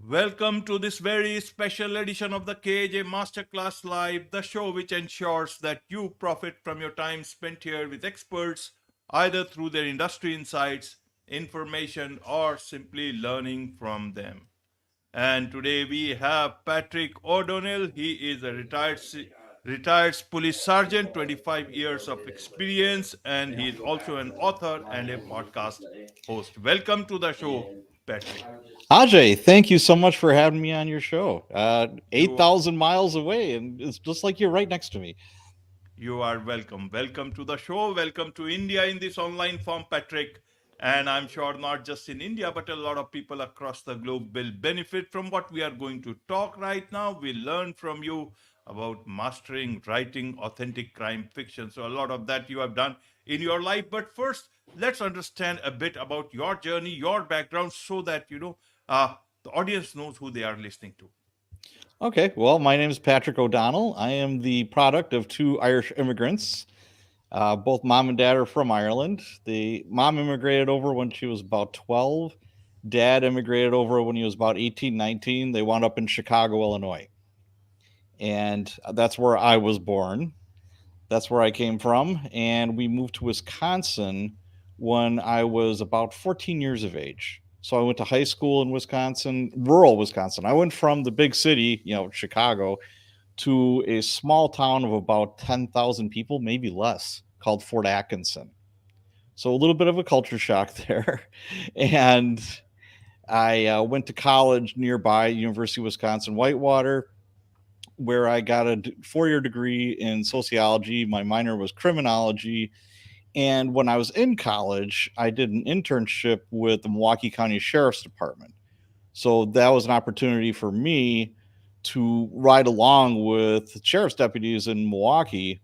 Welcome to this very special edition of the KJ Masterclass Live, the show which ensures that you profit from your time spent here with experts, either through their industry insights, information, or simply learning from them. And today we have Patrick O'Donnell. He is a retired police sergeant, 25 years of experience, and he is also an author and a podcast host. Welcome to the show, Patrick. Ajay, thank you so much for having me on your show. Eight You thousand miles away, and it's just like you're right next to me. You are welcome. Welcome to the show. Welcome to India in this online form, Patrick. And I'm sure not just in India, but a lot of people across the globe will benefit from what we are going to talk right now. We'll learn from you about mastering writing authentic crime fiction. So, a lot of that you have done in your life. But first, let's understand a bit about your journey, your background, so that, the audience knows who they are listening to. Okay, well, my name is Patrick O'Donnell. I am the product of two Irish immigrants. Both mom and dad are from Ireland. The mom immigrated over when she was about 12. Dad immigrated over when he was about 18, 19. They wound up in Chicago, Illinois. And that's where I was born. That's where I came from. And we moved to Wisconsin when I was about 14 years of age. So I went to high school in Wisconsin, rural Wisconsin. I went from the big city, Chicago, to a small town of about 10,000 people, maybe less, called Fort Atkinson. So a little bit of a culture shock there. And I went to college nearby, University of Wisconsin Whitewater, where I got a 4 year degree in sociology. My minor was criminology. And when I was in college, I did an internship with the Milwaukee County Sheriff's Department. So that was an opportunity for me to ride along with sheriff's deputies in Milwaukee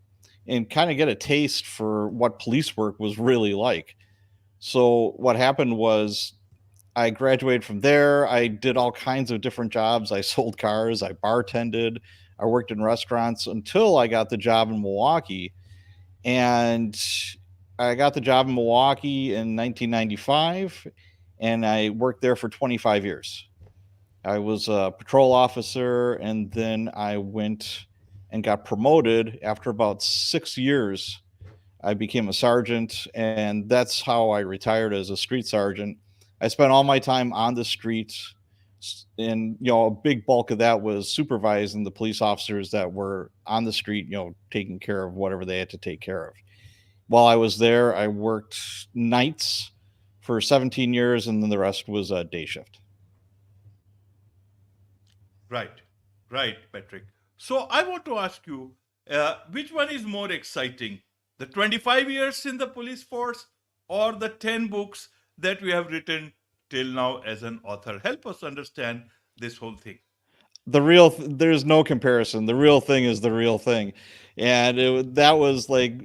and kind of get a taste for what police work was really like. So what happened was I graduated from there. I did all kinds of different jobs. I sold cars, I bartended, I worked in restaurants until I got the job in Milwaukee. And I got the job in Milwaukee in 1995, and I worked there for 25 years. I was a patrol officer, and then I went and got promoted after about 6 years. I became a sergeant, and that's how I retired as a street sergeant. I spent all my time on the streets, and a big bulk of that was supervising the police officers that were on the street, taking care of whatever they had to take care of. While I was there, I worked nights for 17 years, and then the rest was a day shift. Right, right, Patrick. So I want to ask you, which one is more exciting, the 25 years in the police force or the 10 books that we have written till now as an author? Help us understand this whole thing. There's no comparison. The real thing is the real thing. And that was like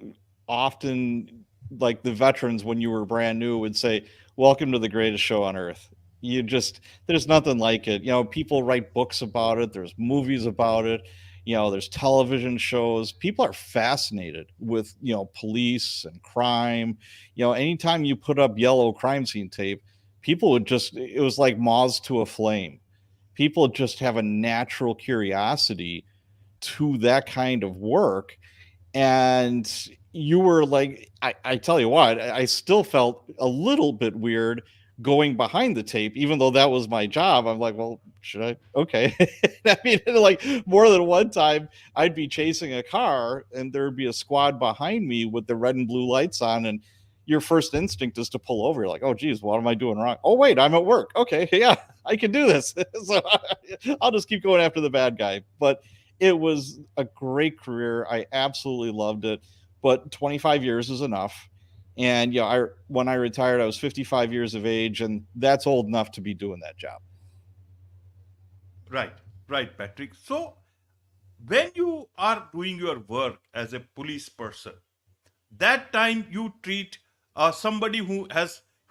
often like the veterans when you were brand new would say, "Welcome to the greatest show on earth." You just There's nothing like it. People write books about it, there's movies about it, there's television shows. People are fascinated with, police and crime. Anytime you put up yellow crime scene tape, people would just it was like moths to a flame. People just have a natural curiosity to that kind of work. And you were like, I tell you what, I still felt a little bit weird going behind the tape, even though that was my job. I'm like, well, should I? Okay. I mean, like more than one time, I'd be chasing a car and there'd be a squad behind me with the red and blue lights on. And your first instinct is to pull over. You're like, oh, geez, what am I doing wrong? Oh, wait, I'm at work. Okay. Yeah, I can do this. So I'll just keep going after the bad guy. But it was a great career. I absolutely loved it. But 25 years is enough. And when I retired, I was 55 years of age, and that's old enough to be doing that job. Right, right, Patrick. So when you are doing your work as a police person, that time you treat somebody who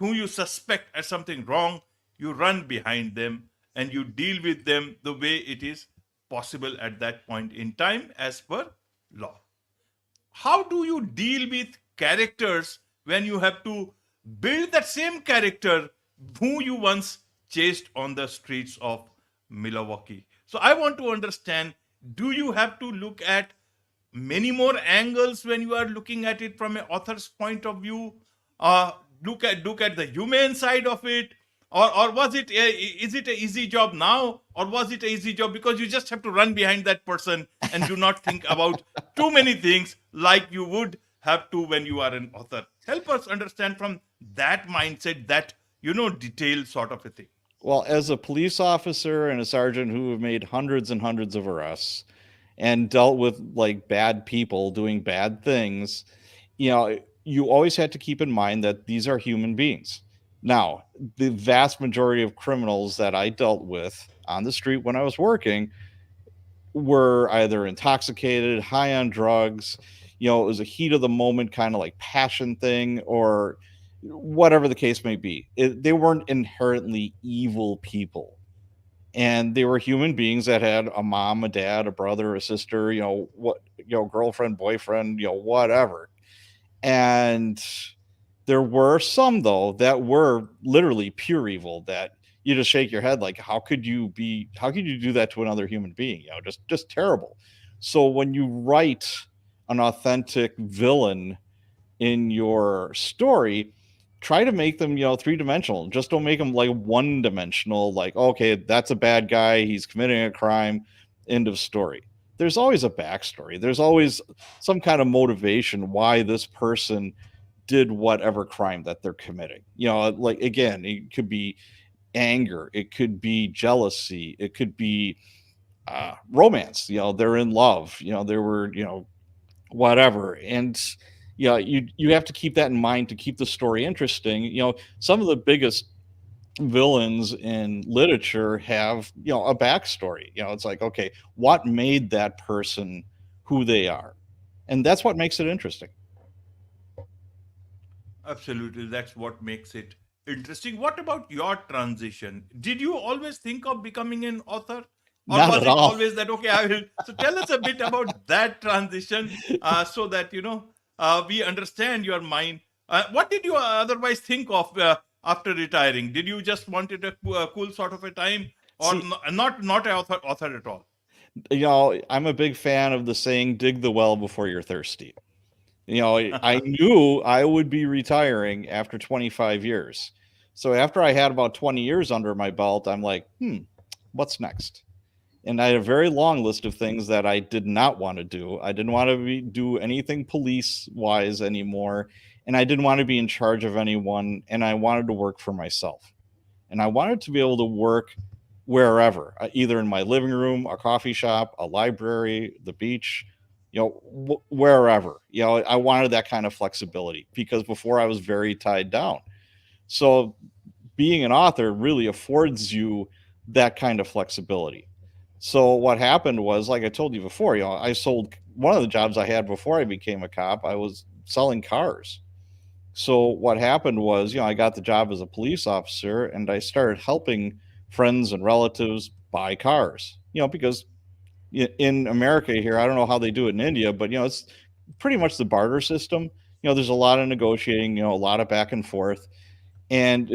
you suspect as something wrong, you run behind them and you deal with them the way it is possible at that point in time as per law. How do you deal with characters when you have to build that same character who you once chased on the streets of Milwaukee. So I want to understand, do you have to look at many more angles when you are looking at it from an author's point of view? uh, look at the human side of it, or was it is it a easy job now, or was it a easy job because you just have to run behind that person and do not think about too many things like you would have to when you are an author? Help us understand from that mindset, that detail sort of a thing. Well, as a police officer and a sergeant who have made hundreds and hundreds of arrests and dealt with like bad people doing bad things, you always had to keep in mind that these are human beings. Now, the vast majority of criminals that I dealt with on the street when I was working were either intoxicated, high on drugs, it was a heat of the moment kind of like passion thing, or whatever the case may be. They weren't inherently evil people. And they were human beings that had a mom, a dad, a brother, a sister, girlfriend, boyfriend, whatever. And there were some though that were literally pure evil, that you just shake your head like, how could you do that to another human being? Just terrible. So when you write an authentic villain in your story, try to make them, three-dimensional. Just don't make them like one-dimensional, like, okay, that's a bad guy, he's committing a crime, end of story. There's always a backstory. There's always some kind of motivation why this person did whatever crime that they're committing. Like, again, it could be anger, it could be jealousy, it could be romance. They're in love. There were, whatever. And you have to keep that in mind to keep the story interesting. Some of the biggest villains in literature have a backstory. It's like, okay, what made that person who they are, and that's what makes it interesting. Absolutely, that's what makes it interesting. What about your transition? Did you always think of becoming an author, or Not was at it all. always that, okay, I will? So tell us a bit about that transition, so that we understand your mind. What did you otherwise think of after retiring? Did you just wanted a cool sort of a time, or See, not an author at all? I'm a big fan of the saying, dig the well before you're thirsty. I knew I would be retiring after 25 years. So after I had about 20 years under my belt, I'm like, what's next? And I had a very long list of things that I did not want to do. I didn't want to do anything police wise anymore. And I didn't want to be in charge of anyone. And I wanted to work for myself. And I wanted to be able to work wherever, either in my living room, a coffee shop, a library, the beach, wherever. I wanted that kind of flexibility because before I was very tied down. So being an author really affords you that kind of flexibility. So what happened was, like I told you before, I sold one of the jobs I had before I became a cop. I was selling cars. So what happened was, I got the job as a police officer and I started helping friends and relatives buy cars, because in America here, I don't know how they do it in India, but it's pretty much the barter system. There's a lot of negotiating, a lot of back and forth. And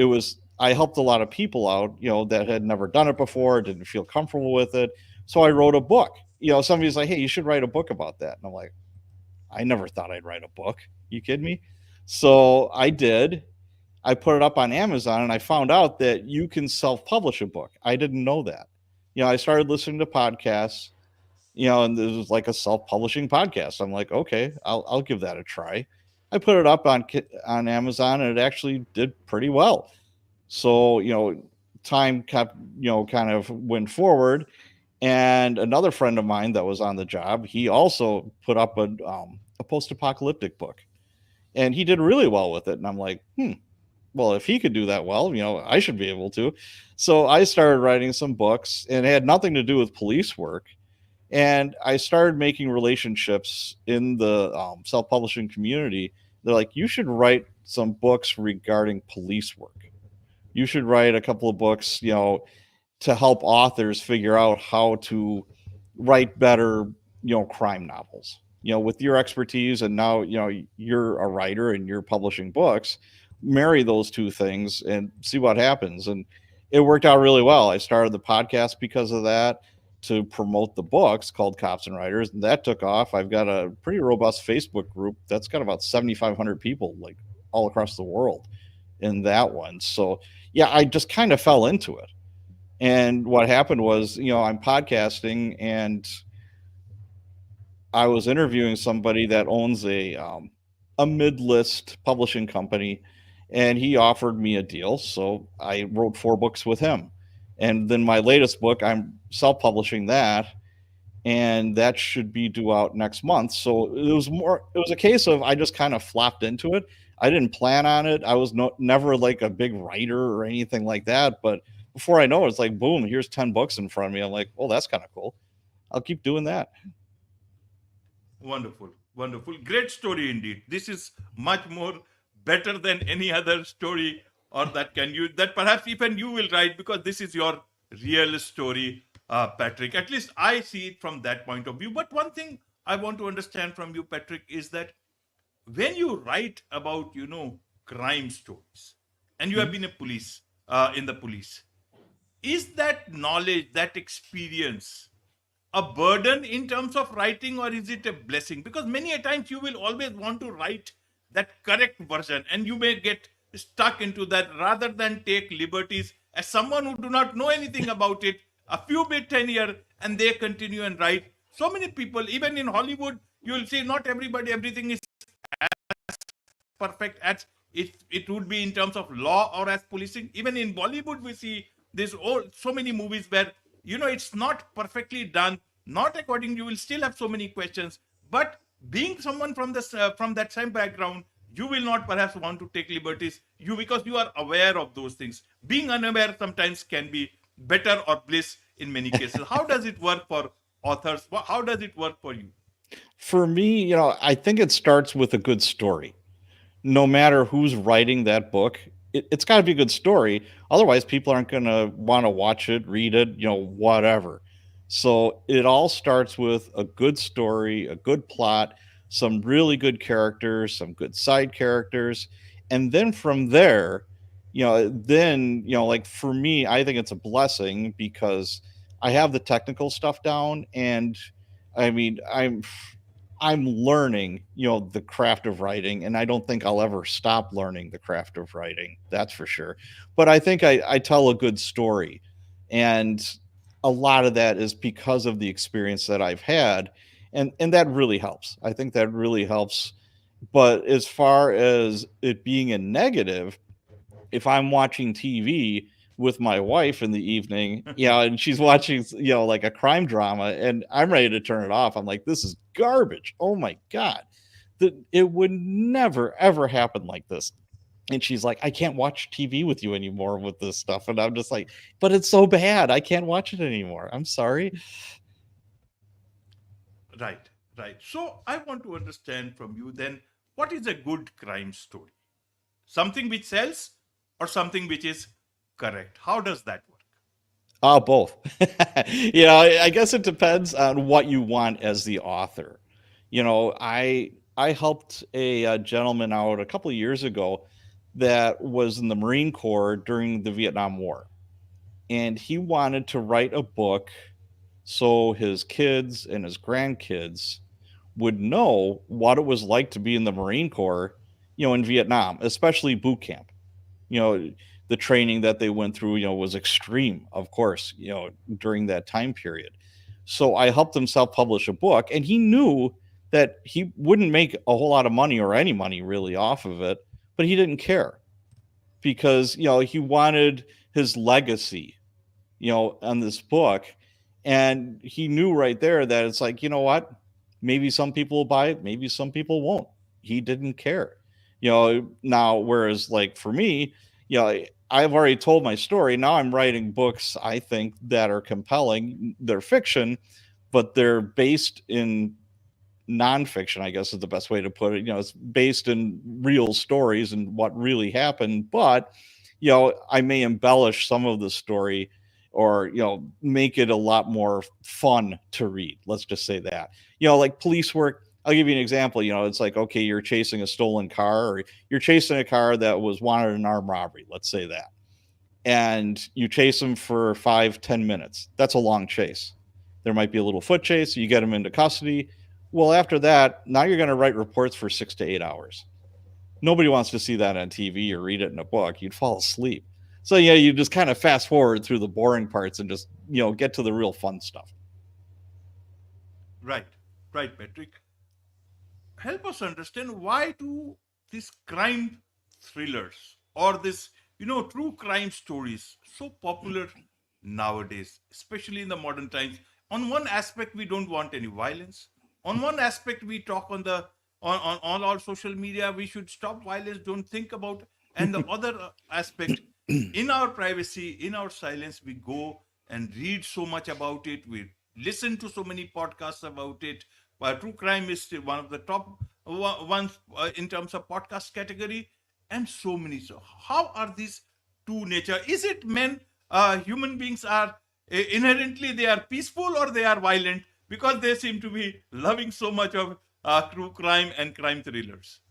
I helped a lot of people out, that had never done it before, didn't feel comfortable with it. So I wrote a book. Somebody's like, hey, you should write a book about that. And I'm like, I never thought I'd write a book. You kidding me? So I did. I put it up on Amazon and I found out that you can self-publish a book. I didn't know that. I started listening to podcasts, and this was like a self-publishing podcast. I'm like, okay, I'll give that a try. I put it up on Amazon and it actually did pretty well. So, time kept, kind of went forward. And another friend of mine that was on the job, he also put up a post-apocalyptic book, and he did really well with it. And I'm like, well, if he could do that well, I should be able to. So I started writing some books, and it had nothing to do with police work. And I started making relationships in the self-publishing community. They're like, you should write some books regarding police work. You should write a couple of books, to help authors figure out how to write better, crime novels. With your expertise, and now, you're a writer and you're publishing books, marry those two things and see what happens. And it worked out really well. I started the podcast because of that, to promote the books called Cops and Writers. And that took off. I've got a pretty robust Facebook group that's got about 7,500 people, like all across the world, in that one. So yeah, I just kind of fell into it. And what happened was, I'm podcasting, and I was interviewing somebody that owns a mid-list publishing company, and he offered me a deal. So I wrote 4 books with him, and then my latest book, I'm self-publishing that, and that should be due out next month. So it was a case of, I just kind of flopped into it. I didn't plan on it. I was never like a big writer or anything like that. But before I know it, it's like, boom, here's 10 books in front of me. I'm like, oh, that's kind of cool. I'll keep doing that. Wonderful, wonderful. Great story indeed. This is much more better than any other story, or that perhaps even you will write, because this is your real story, Patrick. At least I see it from that point of view. But one thing I want to understand from you, Patrick, is that when you write about, crime stories, and you have been a police, in the police, is that knowledge, that experience, a burden in terms of writing, or is it a blessing? Because many a times you will always want to write that correct version, and you may get stuck into that, rather than take liberties as someone who do not know anything about it, a few bit tenure, and they continue and write. So many people, even in Hollywood, you will see not everybody, everything is perfect as it would be in terms of law or as policing. Even in Bollywood, we see this so many movies where it's not perfectly done, not according. You will still have so many questions, but being someone from this from that same background, you will not perhaps want to take liberties. Because you are aware of those things. Being unaware sometimes can be better or bliss in many cases. How does it work for authors? How does it work for you? For me, I think it starts with a good story. No matter who's writing that book, it's got to be a good story. Otherwise, people aren't going to want to watch it, read it, whatever. So it all starts with a good story, a good plot, some really good characters, some good side characters. And then from there, like for me, I think it's a blessing because I have the technical stuff down. And I mean, I'm learning, the craft of writing, and I don't think I'll ever stop learning the craft of writing. That's for sure. But I think I tell a good story, and a lot of that is because of the experience that I've had, and that really helps. I think that really helps. But as far as it being a negative, if I'm watching TV with my wife in the evening, and she's watching, like a crime drama, and I'm ready to turn it off. I'm like, this is garbage. Oh my God. That it would never, ever happen like this. And she's like, I can't watch TV with you anymore with this stuff. And I'm just like, but it's so bad. I can't watch it anymore. I'm sorry. Right, right. So I want to understand from you then, what is a good crime story? Something which sells, or something which is correct? How does that work? Both. I guess it depends on what you want as the author. I helped a gentleman out a couple of years ago that was in the Marine Corps during the Vietnam War, and he wanted to write a book so his kids and his grandkids would know what it was like to be in the Marine Corps, in Vietnam, especially boot camp. you know the training that they went through, was extreme, of course, during that time period. So I helped him self-publish a book, and he knew that he wouldn't make a whole lot of money or any money really off of it, but he didn't care because he wanted his legacy, on this book. And he knew right there that it's like, what? Maybe some people will buy it, maybe some people won't. He didn't care. Now, whereas like for me, I've already told my story. Now I'm writing books, I think, that are compelling. They're fiction, but they're based in nonfiction, I guess is the best way to put it. It's based in real stories and what really happened, but I may embellish some of the story, or make it a lot more fun to read. Let's just say that. Like police work, I'll give you an example. It's like, okay, you're chasing a stolen car, or you're chasing a car that was wanted in armed robbery, let's say that. and you chase them for 5-10 minutes. That's a long chase. There might be a little foot chase, you get them into custody. Well, after that, now you're going to write reports for 6 to 8 hours. Nobody wants to see that on TV or read it in a book. You'd fall asleep. So yeah, you just kind of fast forward through the boring parts and just, get to the real fun stuff. Right, right, Patrick. Help us understand why do these crime thrillers or this true crime stories so popular nowadays, especially in the modern times. On one aspect we don't want any violence, on one aspect we talk on the on our social media we should stop violence, don't think about, and the other aspect, in our privacy, in our silence, we go and read so much about it, we listen to so many podcasts about it. True crime is still one of the top ones in terms of podcast category, and so many. So how are these two nature? Is it men, human beings are inherently they are peaceful or they are violent, because they seem to be loving so much of true crime and crime thrillers?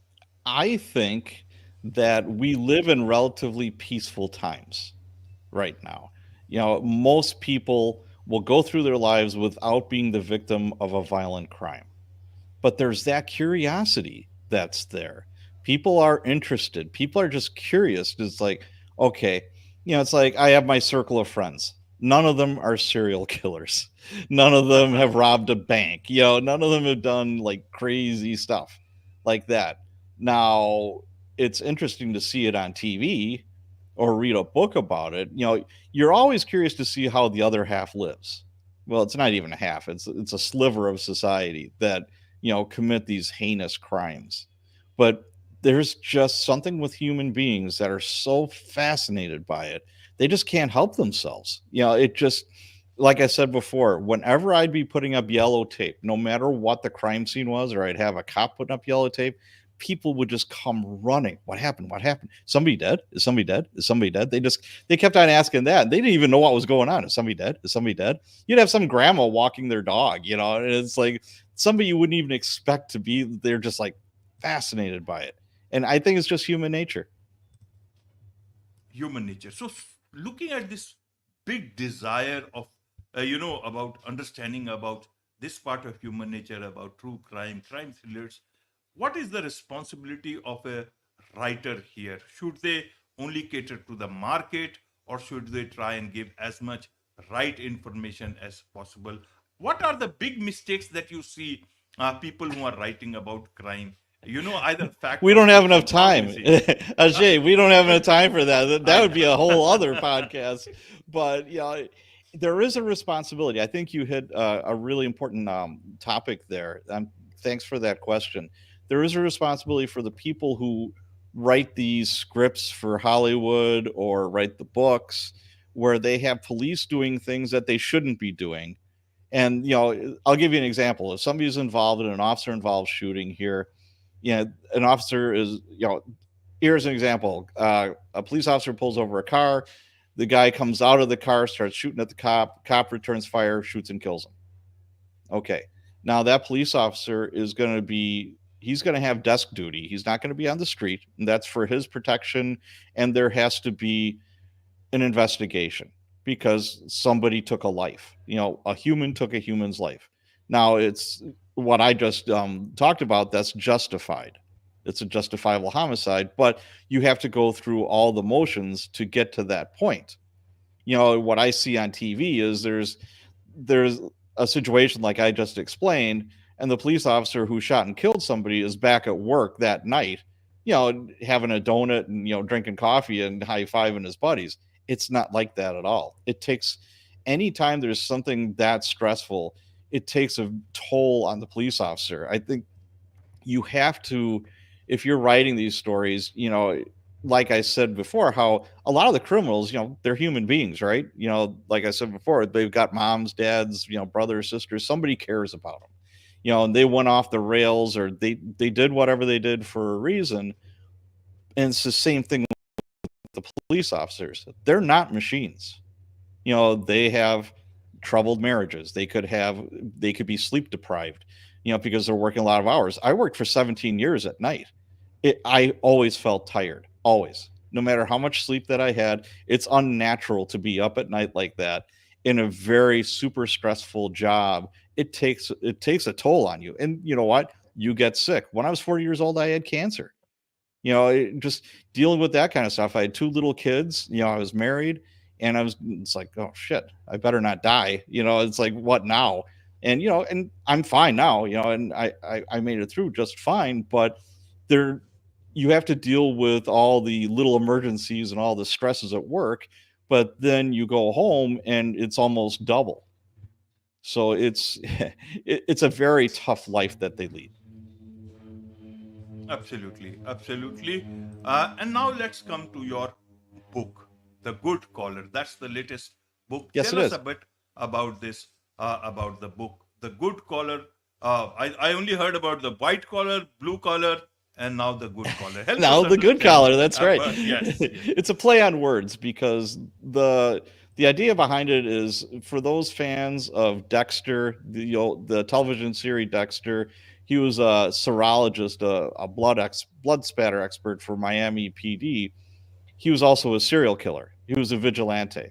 I think that we live in relatively peaceful times right now. Most people will go through their lives without being the victim of a violent crime. But there's that curiosity that's there. People are interested. People are just curious. It's like, okay, it's like I have my circle of friends. None of them are serial killers. None of them have robbed a bank. None of them have done like crazy stuff like that. Now, it's interesting to see it on TV or read a book about it. You're always curious to see how the other half lives. Well, it's not even a half. It's a sliver of society that commit these heinous crimes. But there's just something with human beings that are so fascinated by it. They just can't help themselves. It just, like I said before, whenever I'd be putting up yellow tape, no matter what the crime scene was, or I'd have a cop putting up yellow tape, people would just come running. What happened? What happened? Somebody dead? Is somebody dead? Is somebody dead? They kept on asking that. They didn't even know what was going on. Is somebody dead? Is somebody dead? You'd have some grandma walking their dog, and it's like somebody you wouldn't even expect to be. They're just like fascinated by it. And I think it's just human nature. Human nature. So, looking at this big desire of, about understanding about this part of human nature, about true crime, crime thrillers, what is the responsibility of a writer here? Should they only cater to the market, or should they try and give as much right information as possible? What are the big mistakes that you see people who are writing about crime? Either fact We or don't have enough fiction. How do you time. see it? Ajay, we don't have enough time for that. That I would be know. a whole other podcast. But there is a responsibility. I think you hit a really important topic there. Thanks for that question. There is a responsibility for the people who write these scripts for Hollywood or write the books where they have police doing things that they shouldn't be doing. And I'll give you an example. If somebody's involved in an officer involved shooting here, an officer is, here's an example. A police officer pulls over a car. The guy comes out of the car, starts shooting at the cop. Cop returns fire, shoots and kills him. Okay. Now that police officer he's going to have desk duty. He's not going to be on the street. And that's for his protection. And there has to be an investigation because somebody took a life. A human took a human's life. Now it's what I just talked about. That's justified. It's a justifiable homicide, but you have to go through all the motions to get to that point. What I see on TV is there's a situation like I just explained, and the police officer who shot and killed somebody is back at work that night, having a donut and drinking coffee and high-fiving his buddies. It's not like that at all. It takes, anytime there's something that stressful, it takes a toll on the police officer. I think you have to, if you're writing these stories, like I said before, how a lot of the criminals, they're human beings, right? Like I said before, they've got moms, dads, brothers, sisters. Somebody cares about them, and they went off the rails, or they did whatever they did for a reason. And it's the same thing with the police officers. They're not machines. They have troubled marriages. They could be sleep deprived, because they're working a lot of hours. I worked for 17 years at night. I always felt tired, always. no matter how much sleep that I had, it's unnatural to be up at night like that in a very super stressful job. It takes a toll on you. And you know what? You get sick. When I was 40 years old, I had cancer. Just dealing with that kind of stuff. I had two little kids. I was married, and it's like, oh shit, I better not die. It's like, what now? And I'm fine now. And I made it through just fine. But there, you have to deal with all the little emergencies and all the stresses at work. But then you go home, and it's almost double. So it's a very tough life that they lead. Absolutely, absolutely. And now let's come to your book, The Good Collar. That's the latest book. Yes, Tell it us is. a bit about this, about the book, The Good Collar. I only heard about the white collar, blue collar, and now the good collar. Help us Now the good understand. collar, that's right. Yes, yes. It's a play on words because the idea behind it is for those fans of Dexter, the television series Dexter. He was a serologist, a blood spatter expert for Miami PD. He was also a serial killer. He was a vigilante.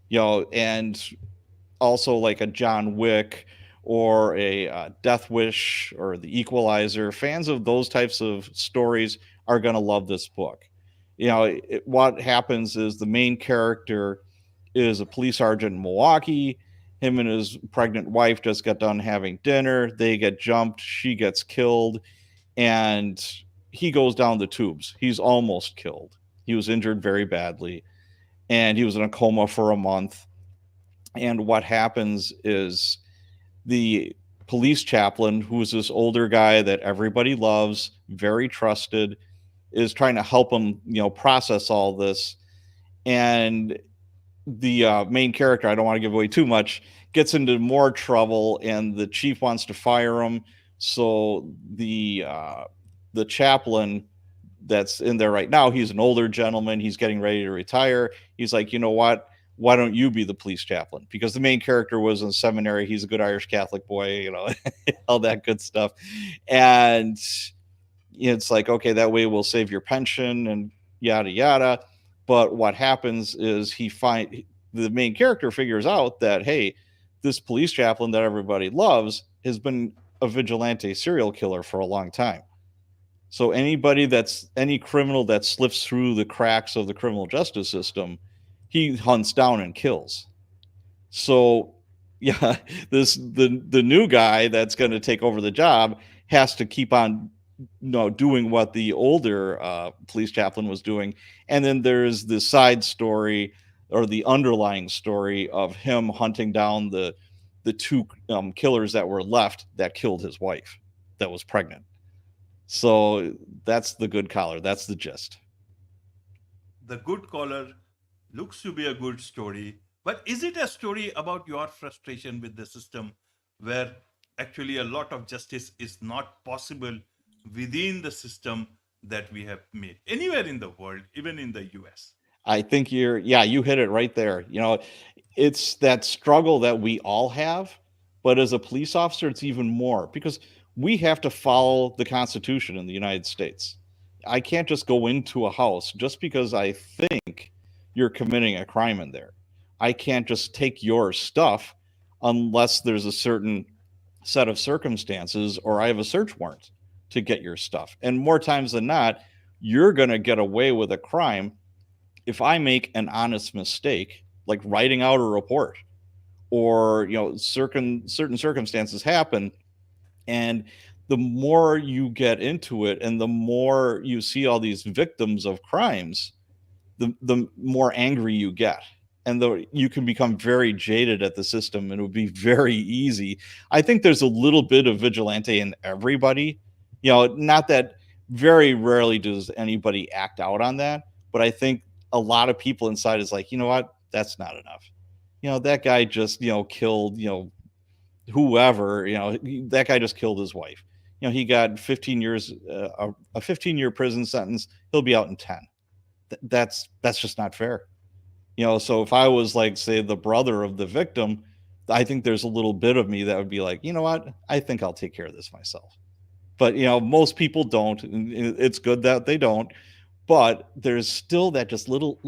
And also like a John Wick or a Death Wish or The Equalizer. Fans of those types of stories are going to love this book. What happens is the main character is a police sergeant in Milwaukee. Him and his pregnant wife just got done having dinner. They get jumped. She gets killed. And he goes down the tubes. He's almost killed. He was injured very badly. And he was in a coma for a month. And what happens is the police chaplain, who is this older guy that everybody loves, very trusted, is trying to help him, process all this. And the main character, I don't want to give away too much, gets into more trouble, and the chief wants to fire him. So the chaplain that's in there right now, he's an older gentleman. He's getting ready to retire. He's like, you know what? Why don't you be the police chaplain? Because the main character was in seminary. He's a good Irish Catholic boy, all that good stuff. And it's like, okay, that way we'll save your pension and yada yada. But what happens is the main character figures out that, hey, this police chaplain that everybody loves has been a vigilante serial killer for a long time. So any criminal that slips through the cracks of the criminal justice system, he hunts down and kills. So yeah, the new guy that's going to take over the job has to keep on doing what the older police chaplain was doing. And then there's the side story or the underlying story of him hunting down the two killers that were left that killed his wife that was pregnant. So that's the good collar. That's the gist. The Good Collar looks to be a good story, but is it a story about your frustration with the system where actually a lot of justice is not possible within the system that we have made anywhere in the world, even in the US? I think you hit it right there. It's that struggle that we all have, but as a police officer, it's even more because we have to follow the Constitution in the United States. I can't just go into a house just because I think you're committing a crime in there. I can't just take your stuff unless there's a certain set of circumstances or I have a search warrant to get your stuff. And more times than not, you're going to get away with a crime if I make an honest mistake, like writing out a report or, certain circumstances happen. And the more you get into it and the more you see all these victims of crimes, the more angry you get. And you can become very jaded at the system and it would be very easy. I think there's a little bit of vigilante in everybody. Not that very rarely does anybody act out on that, but I think a lot of people inside is like, you know what? That's not enough. That guy just, killed, whoever, that guy just killed his wife. He got 15 years, a 15-year prison sentence. He'll be out in 10. That's just not fair. So if I was like, say, the brother of the victim, I think there's a little bit of me that would be like, you know what? I think I'll take care of this myself. But, most people don't. And it's good that they don't. but there's still that just little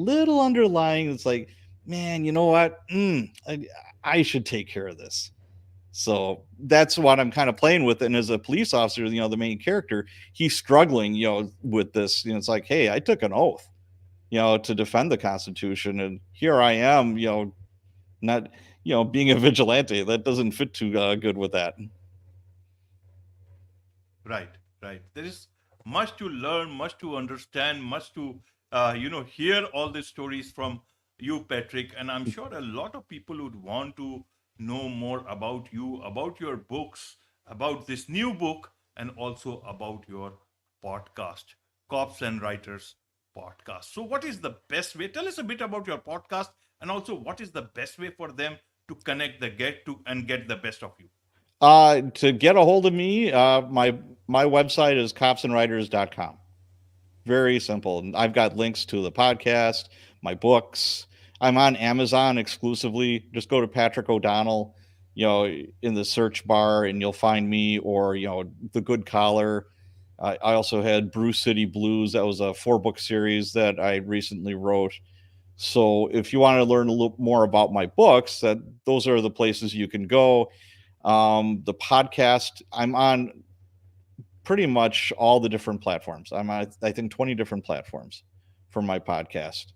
underlying. It's like, man, you know what? I should take care of this. So that's what I'm kind of playing with. And as a police officer, the main character, he's struggling, with this. It's like, hey, I took an oath, to defend the Constitution, and here I am, not, being a vigilante. That doesn't fit too good with that. Right, right. There is much to learn, much to understand, much to hear all these stories from you, Patrick. And I'm sure a lot of people would want to know more about you, about your books, about this new book, and also about your podcast, Cops and Writers podcast. So, what is the best way? Tell us a bit about your podcast, and also what is the best way for them to connect the get to and get the best of you. To get a hold of me, my website is copsandwriters.com. Very simple. And I've got links to the podcast, my books. I'm on Amazon exclusively. Just go to Patrick O'Donnell, in the search bar, and you'll find me, or, The Good Collar. I also had Brew City Blues. That was a 4-book series that I recently wrote. So if you want to learn a little more about my books, those are the places you can go. The podcast, I'm on pretty much all the different platforms. I'm on, I think, 20 different platforms for my podcast.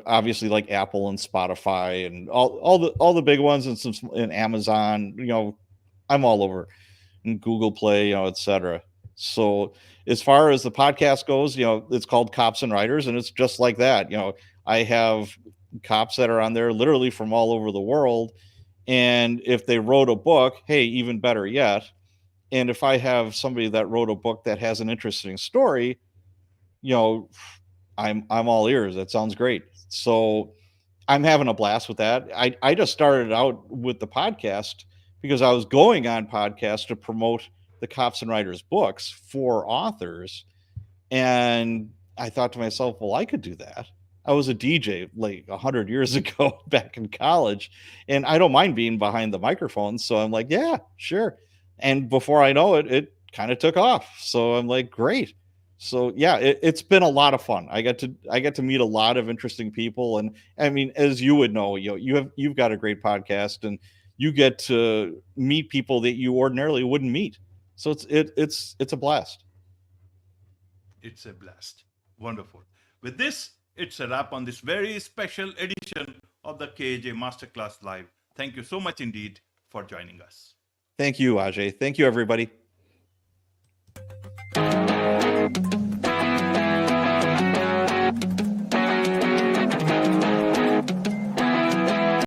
Obviously like Apple and Spotify and all the big ones, and some in Amazon. I'm all over, and Google Play, etc. So as far as the podcast goes, it's called Cops and Writers, and it's just like that. I have cops that are on there literally from all over the world, and if they wrote a book, hey, even better yet. And if I have somebody that wrote a book that has an interesting story, I'm all ears. That sounds great. So I'm having a blast with that. I just started out with the podcast because I was going on podcasts to promote the Cops and Writers books for authors. And I thought to myself, well, I could do that. I was a DJ like 100 years ago back in college, and I don't mind being behind the microphone. So I'm like, yeah, sure. And before I know it, it kind of took off. So I'm like, great. So yeah, it's been a lot of fun. I get to meet a lot of interesting people, and I mean, as you would know, you've got a great podcast, and you get to meet people that you ordinarily wouldn't meet. So it's a blast. It's a blast. Wonderful. With this, it's a wrap on this very special edition of the KJ Masterclass Live. Thank you so much indeed for joining us. Thank you, Ajay. Thank you, everybody.